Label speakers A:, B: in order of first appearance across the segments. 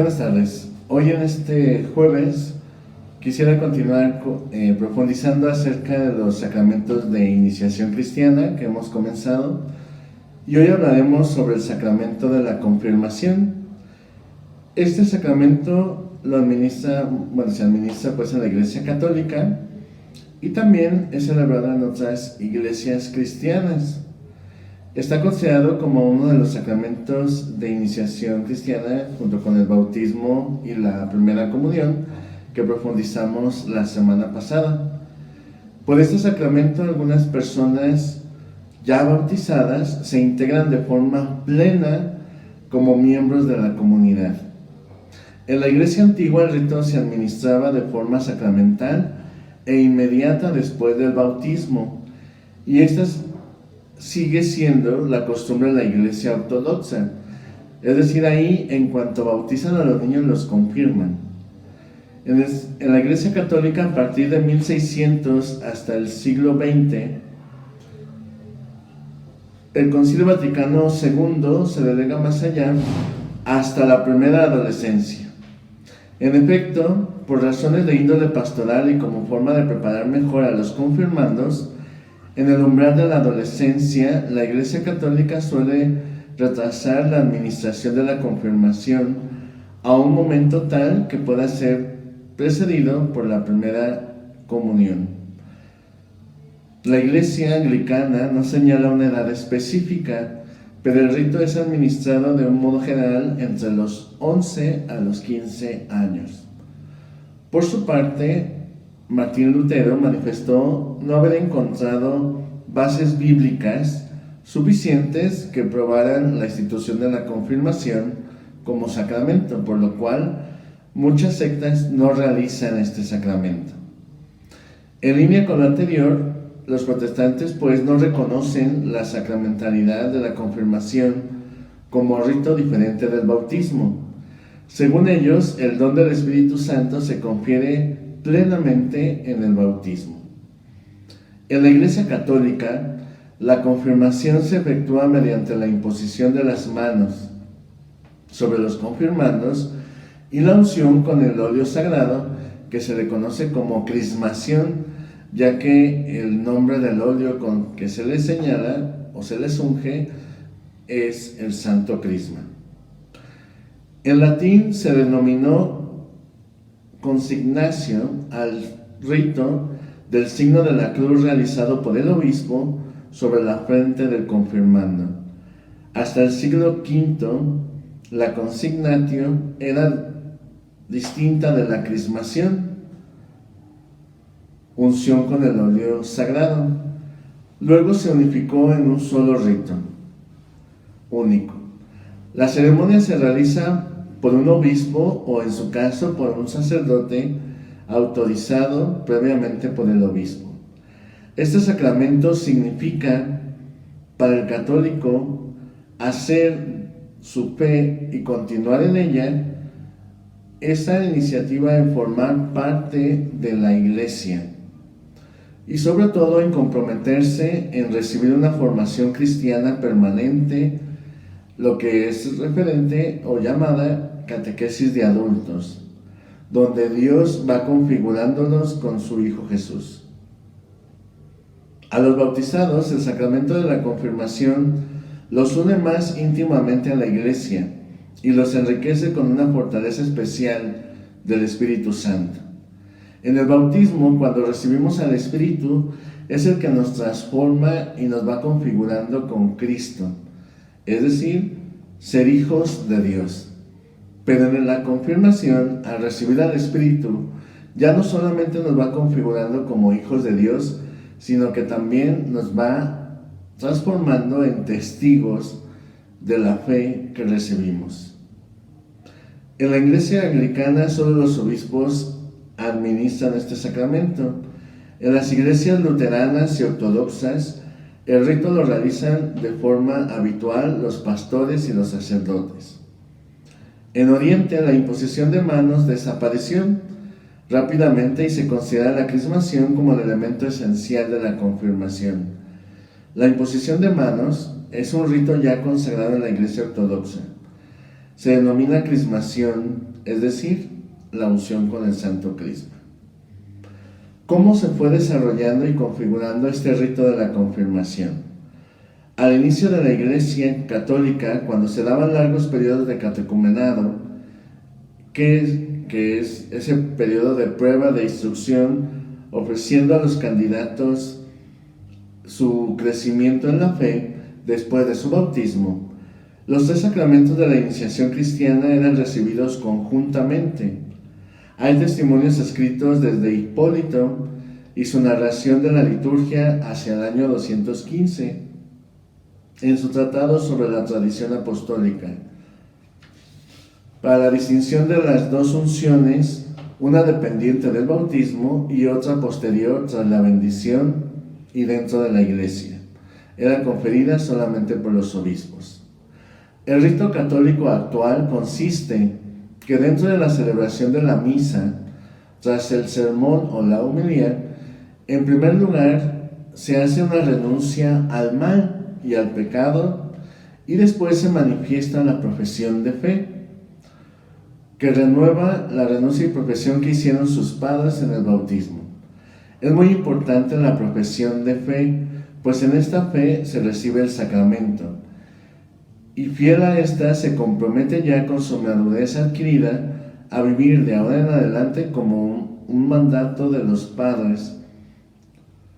A: Buenas tardes. Hoy en este jueves quisiera continuar profundizando acerca de los sacramentos de iniciación cristiana que hemos comenzado, y hoy hablaremos sobre el sacramento de la confirmación. Este sacramento se administra pues en la Iglesia Católica y también es celebrado en otras iglesias cristianas. Está considerado como uno de los sacramentos de iniciación cristiana junto con el bautismo y la primera comunión que profundizamos la semana pasada. Por este sacramento algunas personas ya bautizadas se integran de forma plena como miembros de la comunidad. En la iglesia antigua el rito se administraba de forma sacramental e inmediata después del bautismo, y esta sigue siendo la costumbre de la iglesia ortodoxa. Es decir, ahí en cuanto bautizan a los niños los confirman. En la iglesia católica, a partir de 1600 hasta el siglo XX, el Concilio Vaticano II se delega más allá hasta la primera adolescencia. En efecto, por razones de índole pastoral y como forma de preparar mejor a los confirmandos, en el umbral de la adolescencia, la Iglesia Católica suele retrasar la administración de la confirmación a un momento tal que pueda ser precedido por la primera comunión. La Iglesia Anglicana no señala una edad específica, pero el rito es administrado de un modo general entre los 11 a los 15 años. Por su parte, Martín Lutero manifestó no haber encontrado bases bíblicas suficientes que probaran la institución de la confirmación como sacramento, por lo cual muchas sectas no realizan este sacramento. En línea con lo anterior, los protestantes pues no reconocen la sacramentalidad de la confirmación como rito diferente del bautismo. Según ellos, el don del Espíritu Santo se confiere plenamente en el bautismo. En la Iglesia Católica, la confirmación se efectúa mediante la imposición de las manos sobre los confirmandos y la unción con el óleo sagrado, que se le conoce como crismación, ya que el nombre del óleo con que se les señala o se les unge es el Santo Crisma. En latín se denominó consignatio al rito del signo de la cruz realizado por el obispo sobre la frente del confirmando. Hasta el siglo V, la consignatio era distinta de la crismación, unción con el óleo sagrado. Luego se unificó en un solo rito único. La ceremonia se realiza por un obispo o, en su caso, por un sacerdote autorizado previamente por el obispo. Este sacramento significa para el católico hacer su fe y continuar en ella, esa iniciativa en formar parte de la iglesia y sobre todo en comprometerse en recibir una formación cristiana permanente, lo que es referente o llamada catequesis de adultos, donde Dios va configurándolos con su Hijo Jesús. A los bautizados, el sacramento de la confirmación los une más íntimamente a la Iglesia y los enriquece con una fortaleza especial del Espíritu Santo. En el bautismo, cuando recibimos al Espíritu, es el que nos transforma y nos va configurando con Cristo, es decir, ser hijos de Dios. Pero en la confirmación, al recibir al Espíritu, ya no solamente nos va configurando como hijos de Dios, sino que también nos va transformando en testigos de la fe que recibimos. En la Iglesia Anglicana solo los obispos administran este sacramento. En las iglesias luteranas y ortodoxas, el rito lo realizan de forma habitual los pastores y los sacerdotes. En Oriente, la imposición de manos desapareció rápidamente y se considera la crismación como el elemento esencial de la confirmación. La imposición de manos es un rito ya consagrado en la Iglesia Ortodoxa. se denomina crismación, es decir, la unción con el santo crisma. ¿Cómo se fue desarrollando y configurando este rito de la confirmación? Al inicio de la Iglesia católica, cuando se daban largos periodos de catecumenado, que es ese periodo de prueba, de instrucción, ofreciendo a los candidatos su crecimiento en la fe después de su bautismo, los 3 sacramentos de la iniciación cristiana eran recibidos conjuntamente. Hay testimonios escritos desde Hipólito y su narración de la liturgia hacia el año 215 en su tratado sobre la tradición apostólica. Para la distinción de las 2 unciones, una dependiente del bautismo y otra posterior tras la bendición y dentro de la Iglesia, era conferida solamente por los obispos. El rito católico actual consiste que dentro de la celebración de la misa, tras el sermón o la homilía, en primer lugar se hace una renuncia al mal y al pecado, y después se manifiesta la profesión de fe, que renueva la renuncia y profesión que hicieron sus padres en el bautismo. Es muy importante la profesión de fe, pues en esta fe se recibe el sacramento, y fiel a esta se compromete ya con su madurez adquirida a vivir de ahora en adelante como un mandato de los padres,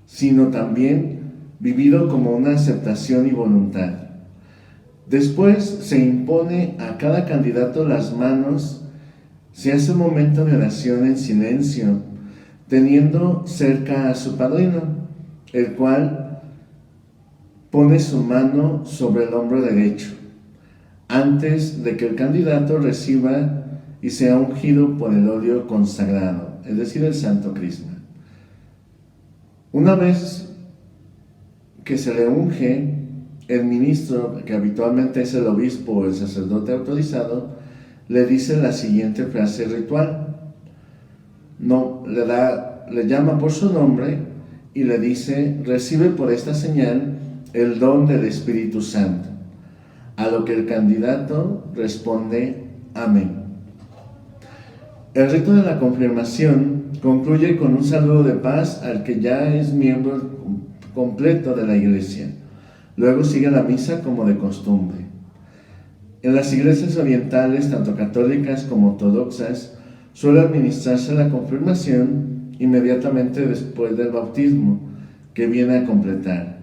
A: sino también vivido como una aceptación y voluntad. Después se impone a cada candidato las manos, se hace un momento de oración en silencio, teniendo cerca a su padrino, el cual pone su mano sobre el hombro derecho, antes de que el candidato reciba y sea ungido por el óleo consagrado, es decir, el santo crisma. Una vez que se le unge, el ministro, que habitualmente es el obispo o el sacerdote autorizado, le dice la siguiente frase ritual. Le llama por su nombre y le dice: recibe por esta señal el don del Espíritu Santo. A lo que el candidato responde: amén. El rito de la confirmación concluye con un saludo de paz al que ya es miembro completo de la Iglesia. Luego sigue la misa como de costumbre. En las iglesias orientales, tanto católicas como ortodoxas, suele administrarse la confirmación inmediatamente después del bautismo, que viene a completar.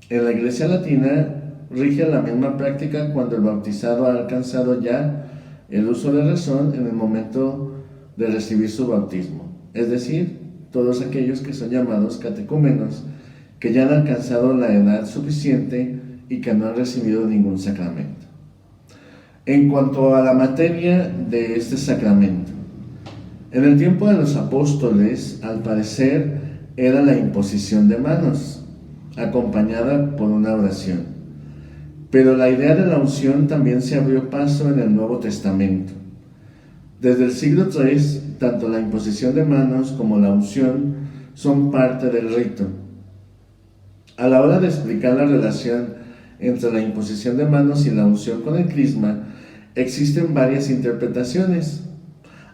A: En la Iglesia latina rige la misma práctica cuando el bautizado ha alcanzado ya el uso de razón en el momento de recibir su bautismo, es decir, todos aquellos que son llamados catecúmenos, que ya han alcanzado la edad suficiente y que no han recibido ningún sacramento. En cuanto a la materia de este sacramento, en el tiempo de los apóstoles, al parecer, era la imposición de manos, acompañada por una oración. Pero la idea de la unción también se abrió paso en el Nuevo Testamento. Desde el siglo III, tanto la imposición de manos como la unción son parte del rito. A la hora de explicar la relación entre la imposición de manos y la unción con el crisma, existen varias interpretaciones.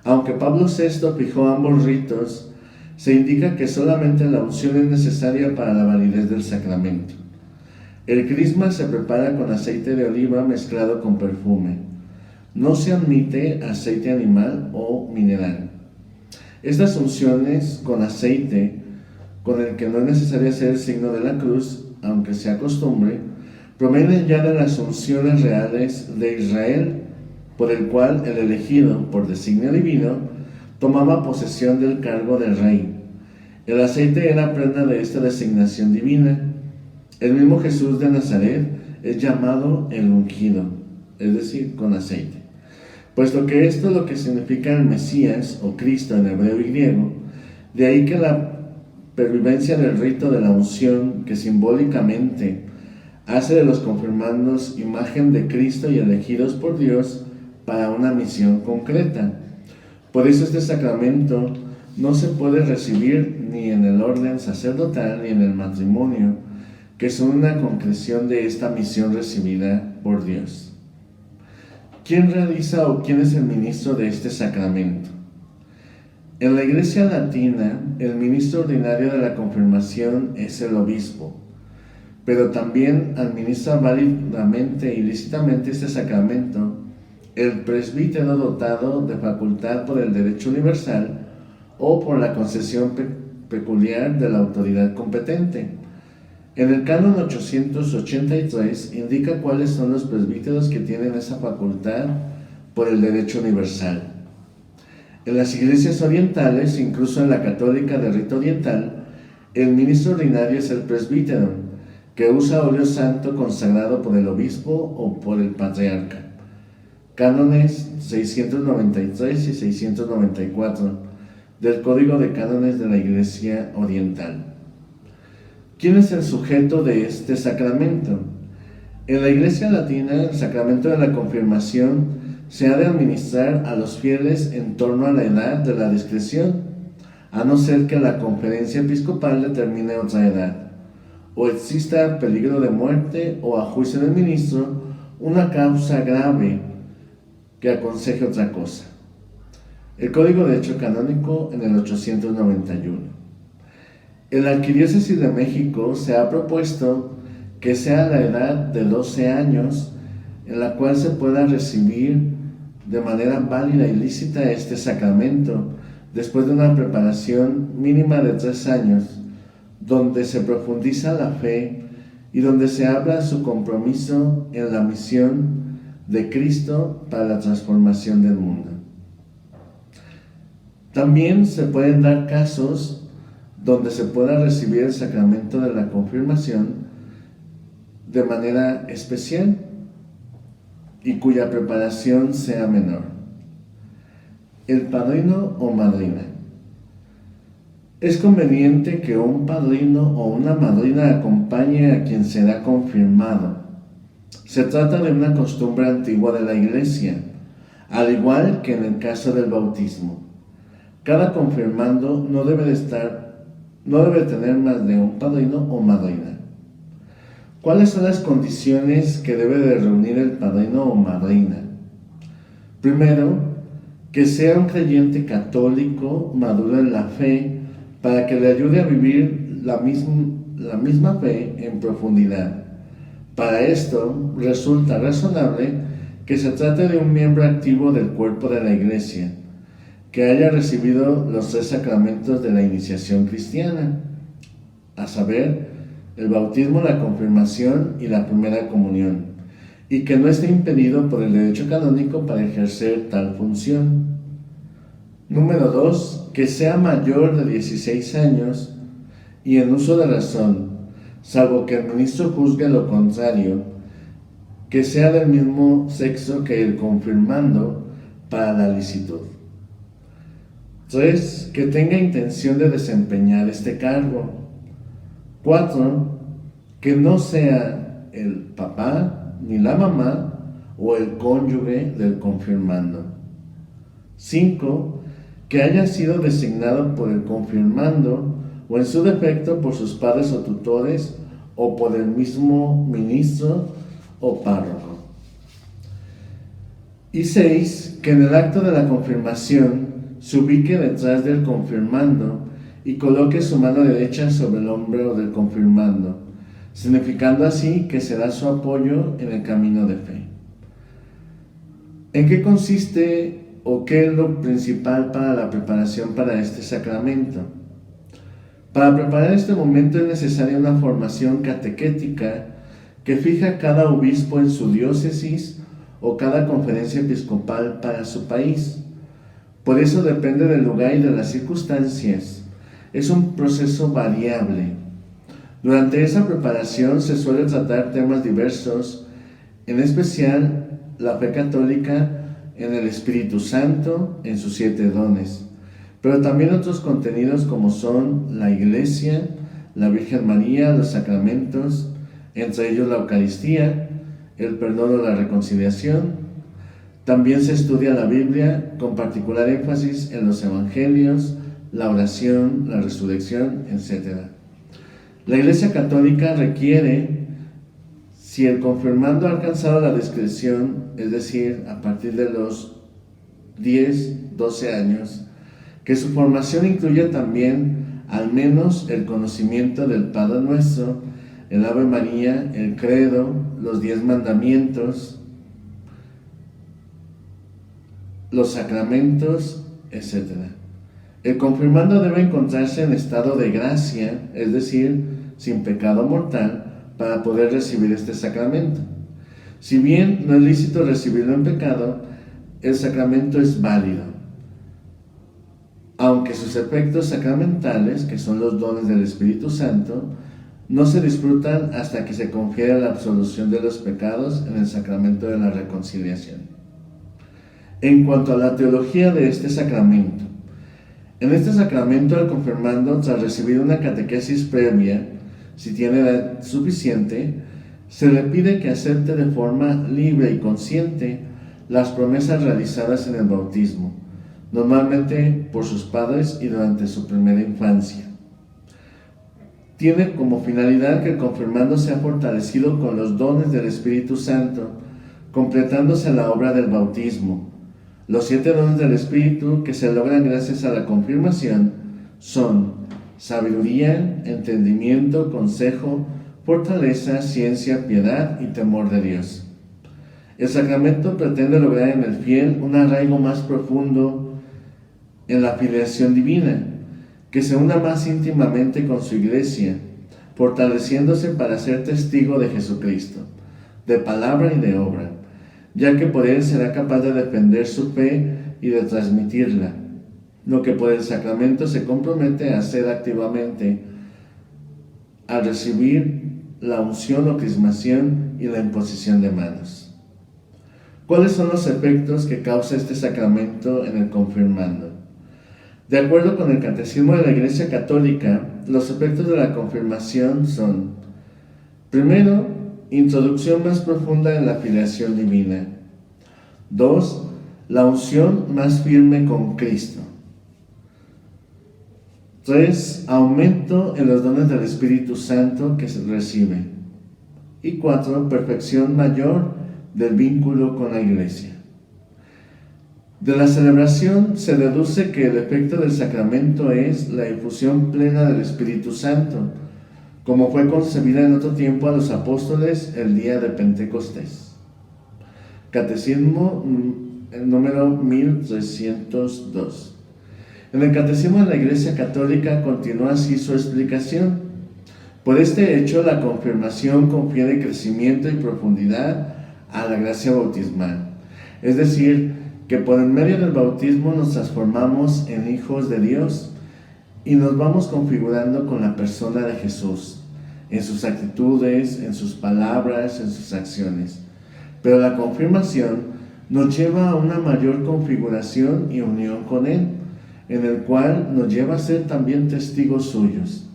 A: Aunque Pablo VI fijó ambos ritos, se indica que solamente la unción es necesaria para la validez del sacramento. El crisma se prepara con aceite de oliva mezclado con perfume. No se admite aceite animal o mineral. Estas unciones con aceite, con el que no es necesario hacer el signo de la cruz, aunque sea costumbre, provienen ya de las unciones reales de Israel, por el cual el elegido, por designio divino, tomaba posesión del cargo de rey. El aceite era prenda de esta designación divina. El mismo Jesús de Nazaret es llamado el ungido, es decir, con aceite. Puesto que esto es lo que significa el Mesías o Cristo en hebreo y griego, de ahí que la pervivencia del rito de la unción, que simbólicamente hace de los confirmandos imagen de Cristo y elegidos por Dios para una misión concreta. Por eso este sacramento no se puede recibir ni en el orden sacerdotal ni en el matrimonio, que son una concreción de esta misión recibida por Dios. ¿Quién realiza o quién es el ministro de este sacramento? En la Iglesia Latina, el ministro ordinario de la confirmación es el obispo, pero también administra válidamente y lícitamente este sacramento el presbítero dotado de facultad por el derecho universal o por la concesión peculiar de la autoridad competente. En el canon 883 indica cuáles son los presbíteros que tienen esa facultad por el derecho universal. En las iglesias orientales, incluso en la católica de rito oriental, el ministro ordinario es el presbítero, que usa óleo santo consagrado por el obispo o por el patriarca. Cánones 693 y 694 del Código de Cánones de la Iglesia Oriental. ¿Quién es el sujeto de este sacramento? En la Iglesia Latina, el sacramento de la confirmación se ha de administrar a los fieles en torno a la edad de la discreción, a no ser que la conferencia episcopal determine otra edad, o exista peligro de muerte o, a juicio del ministro, una causa grave que aconseje otra cosa. El Código de Derecho Canónico en el 891. En la Arquidiócesis de México se ha propuesto que sea la edad de 12 años en la cual se pueda recibir de manera válida y lícita este sacramento, después de una preparación mínima de 3 años, donde se profundiza la fe y donde se habla su compromiso en la misión de Cristo para la transformación del mundo. También se pueden dar casos donde se pueda recibir el sacramento de la confirmación de manera especial y cuya preparación sea menor. El padrino o madrina. Es conveniente que un padrino o una madrina acompañe a quien será confirmado. Se trata de una costumbre antigua de la Iglesia, al igual que en el caso del bautismo. Cada confirmando no debe tener más de un padrino o madrina. ¿Cuáles son las condiciones que debe de reunir el padrino o madrina? Primero, que sea un creyente católico maduro en la fe para que le ayude a vivir la misma fe en profundidad. Para esto, resulta razonable que se trate de un miembro activo del cuerpo de la Iglesia, que haya recibido los 3 sacramentos de la iniciación cristiana, a saber, el bautismo, la confirmación y la primera comunión, y que no esté impedido por el derecho canónico para ejercer tal función. Número 2, que sea mayor de 16 años y en uso de razón, salvo que el ministro juzgue lo contrario, que sea del mismo sexo que el confirmando para la licitud. 3, que tenga intención de desempeñar este cargo. 4, que no sea el papá ni la mamá o el cónyuge del confirmando. 5, que haya sido designado por el confirmando o en su defecto por sus padres o tutores o por el mismo ministro o párroco. Y 6, que en el acto de la confirmación se ubique detrás del confirmando y coloque su mano derecha sobre el hombro del confirmando, significando así que será su apoyo en el camino de fe. ¿En qué consiste o qué es lo principal para la preparación para este sacramento? Para preparar este momento es necesaria una formación catequética que fija cada obispo en su diócesis o cada conferencia episcopal para su país. Por eso depende del lugar y de las circunstancias. Es un proceso variable. Durante esa preparación se suele tratar temas diversos, en especial la fe católica en el Espíritu Santo, en sus 7 dones, pero también otros contenidos como son la Iglesia, la Virgen María, los sacramentos, entre ellos la Eucaristía, el perdón o la reconciliación. También se estudia la Biblia con particular énfasis en los evangelios, la oración, la resurrección, etc. La Iglesia Católica requiere Si el confirmando ha alcanzado la discreción, es decir, a partir de los 10, 12 años, que su formación incluya también al menos el conocimiento del Padre Nuestro, el Ave María, el Credo, los 10 mandamientos, los sacramentos, etc. El confirmando debe encontrarse en estado de gracia, es decir, sin pecado mortal, para poder recibir este sacramento. Si bien no es lícito recibirlo en pecado, el sacramento es válido, aunque sus efectos sacramentales, que son los dones del Espíritu Santo, no se disfrutan hasta que se confiere la absolución de los pecados en el sacramento de la reconciliación. En cuanto a la teología de este sacramento, en este sacramento el confirmando, tras recibir una catequesis previa, si tiene edad suficiente, se le pide que acepte de forma libre y consciente las promesas realizadas en el bautismo, normalmente por sus padres y durante su primera infancia. Tiene como finalidad que el confirmando sea fortalecido con los dones del Espíritu Santo, completándose la obra del bautismo. Los 7 dones del Espíritu que se logran gracias a la confirmación son sabiduría, entendimiento, consejo, fortaleza, ciencia, piedad y temor de Dios. El sacramento pretende lograr en el fiel un arraigo más profundo en la filiación divina, que se una más íntimamente con su Iglesia, fortaleciéndose para ser testigo de Jesucristo, de palabra y de obra, ya que por él será capaz de defender su fe y de transmitirla, lo que por el sacramento se compromete a hacer activamente al recibir la unción o crismación y la imposición de manos. ¿Cuáles son los efectos que causa este sacramento en el confirmando? De acuerdo con el Catecismo de la Iglesia Católica, los efectos de la confirmación son: primero, introducción más profunda en la filiación divina. 2. La unción más firme con Cristo. 3. Aumento en los dones del Espíritu Santo que se recibe. Y 4. Perfección mayor del vínculo con la Iglesia. De la celebración se deduce que el efecto del sacramento es la infusión plena del Espíritu Santo, como fue concebida en otro tiempo a los apóstoles el día de Pentecostés. Catecismo número 1302. En el Catecismo de la Iglesia Católica continúa así su explicación. Por este hecho, la confirmación confiere crecimiento y profundidad a la gracia bautismal. Es decir, que por el medio del bautismo nos transformamos en hijos de Dios y nos vamos configurando con la persona de Jesús, en sus actitudes, en sus palabras, en sus acciones. Pero la confirmación nos lleva a una mayor configuración y unión con Él, en el cual nos lleva a ser también testigos suyos.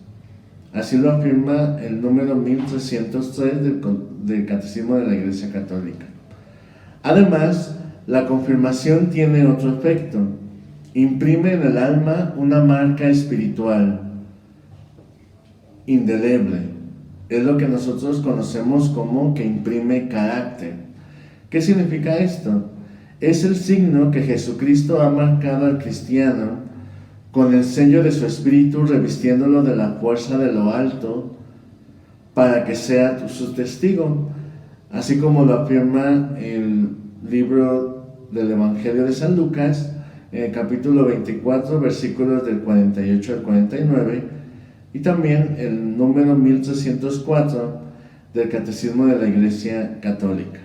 A: Así lo afirma el número 1303 del Catecismo de la Iglesia Católica. Además, la confirmación tiene otro efecto. Imprime en el alma una marca espiritual indeleble. Es lo que nosotros conocemos como que imprime carácter. ¿Qué significa esto? Es el signo que Jesucristo ha marcado al cristiano con el sello de su espíritu, revistiéndolo de la fuerza de lo alto para que sea su testigo, así como lo afirma el libro del Evangelio de San Lucas, en el capítulo 24, versículos del 48 al 49, y también el número 1304 del Catecismo de la Iglesia Católica.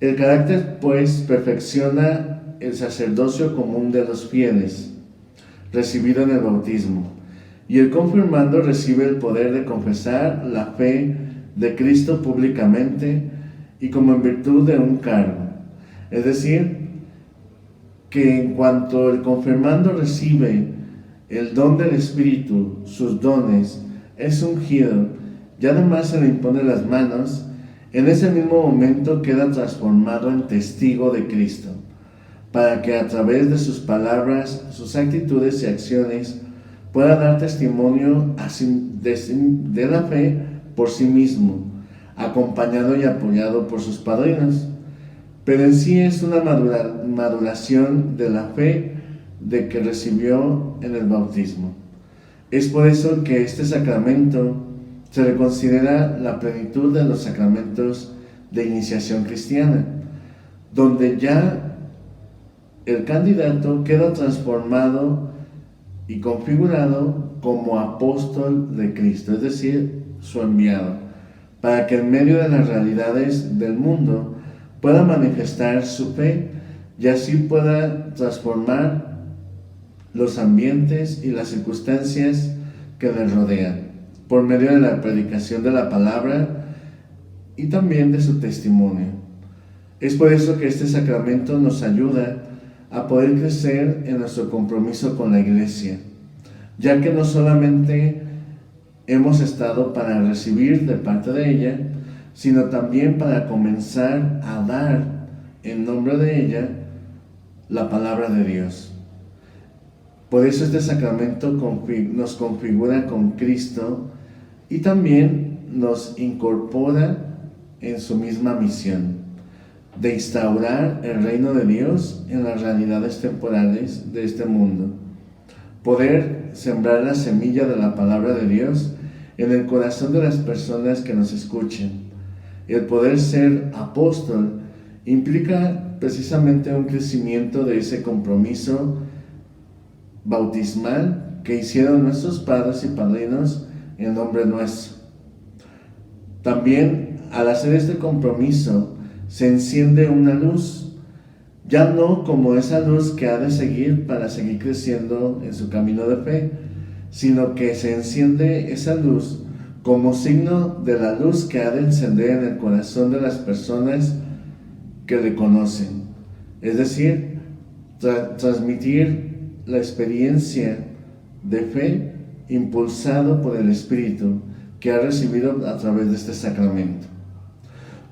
A: El carácter, pues, perfecciona el sacerdocio común de los fieles, recibido en el bautismo, y el confirmando recibe el poder de confesar la fe de Cristo públicamente y como en virtud de un cargo. Es decir, que en cuanto el confirmando recibe el don del Espíritu, sus dones, es ungido y además se le impone las manos, en ese mismo momento queda transformado en testigo de Cristo, para que a través de sus palabras, sus actitudes y acciones pueda dar testimonio de la fe por sí mismo, acompañado y apoyado por sus padrinos, pero en sí es una maduración de la fe de que recibió en el bautismo. Es por eso que este sacramento se le considera la plenitud de los sacramentos de iniciación cristiana, donde ya el candidato queda transformado y configurado como apóstol de Cristo, es decir, su enviado, para que en medio de las realidades del mundo pueda manifestar su fe y así pueda transformar los ambientes y las circunstancias que le rodean, por medio de la predicación de la palabra y también de su testimonio. Es por eso que este sacramento nos ayuda a poder crecer en nuestro compromiso con la Iglesia, ya que no solamente hemos estado para recibir de parte de ella, sino también para comenzar a dar en nombre de ella la palabra de Dios. Por eso este sacramento nos configura con Cristo y también nos incorpora en su misma misión de instaurar el reino de Dios en las realidades temporales de este mundo, poder sembrar la semilla de la palabra de Dios en el corazón de las personas que nos escuchen. El poder ser apóstol implica precisamente un crecimiento de ese compromiso bautismal que hicieron nuestros padres y padrinos en nombre nuestro. También al hacer este compromiso se enciende una luz, ya no como esa luz que ha de seguir para seguir creciendo en su camino de fe, sino que se enciende esa luz como signo de la luz que ha de encender en el corazón de las personas que le conocen. Es decir, transmitir la experiencia de fe impulsado por el Espíritu que ha recibido a través de este sacramento.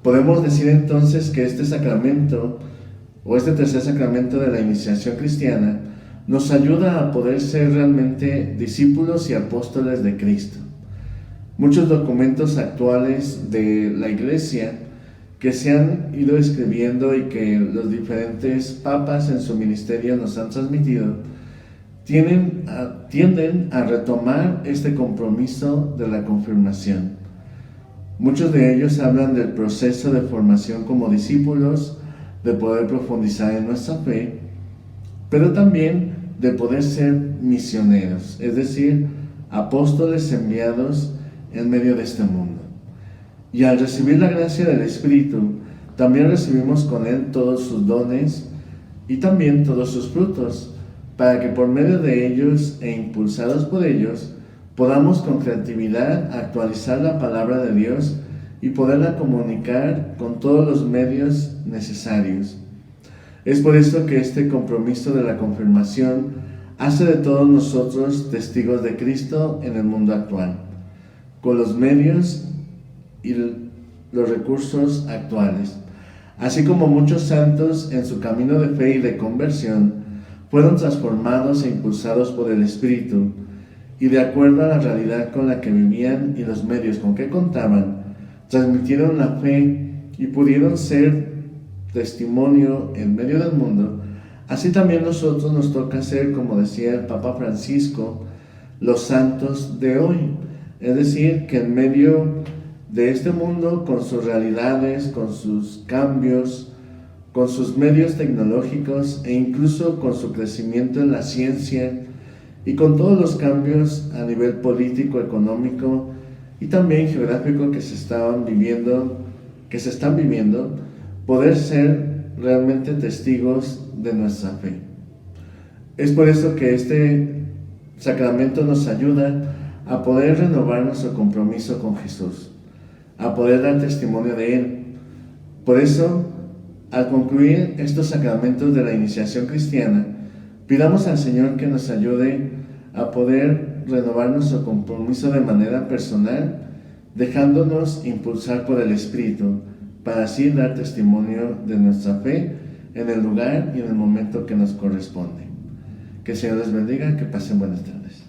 A: Podemos decir entonces que este sacramento, o este tercer sacramento de la iniciación cristiana, nos ayuda a poder ser realmente discípulos y apóstoles de Cristo. Muchos documentos actuales de la Iglesia que se han ido escribiendo y que los diferentes papas en su ministerio nos han transmitido, tienden a retomar este compromiso de la confirmación. Muchos de ellos hablan del proceso de formación como discípulos, de poder profundizar en nuestra fe, pero también de poder ser misioneros, es decir, apóstoles enviados en medio de este mundo. Y al recibir la gracia del Espíritu, también recibimos con Él todos sus dones y también todos sus frutos, para que por medio de ellos e impulsados por ellos, podamos con creatividad actualizar la palabra de Dios y poderla comunicar con todos los medios necesarios. Es por esto que este compromiso de la confirmación hace de todos nosotros testigos de Cristo en el mundo actual, con los medios y los recursos actuales. Así como muchos santos en su camino de fe y de conversión fueron transformados e impulsados por el Espíritu y de acuerdo a la realidad con la que vivían y los medios con que contaban, transmitieron la fe y pudieron ser testimonio en medio del mundo. Así también nosotros nos toca ser, como decía el Papa Francisco, los santos de hoy. Es decir, que en medio de este mundo, con sus realidades, con sus cambios, con sus medios tecnológicos e incluso con su crecimiento en la ciencia y con todos los cambios a nivel político, económico y también geográfico que se están viviendo, poder ser realmente testigos de nuestra fe. Es por eso que este sacramento nos ayuda a poder renovar nuestro compromiso con Jesús, a poder dar testimonio de Él. Por eso, al concluir estos sacramentos de la iniciación cristiana, pidamos al Señor que nos ayude a poder renovar nuestro compromiso de manera personal, dejándonos impulsar por el Espíritu, para así dar testimonio de nuestra fe en el lugar y en el momento que nos corresponde. Que el Señor les bendiga, que pasen buenas tardes.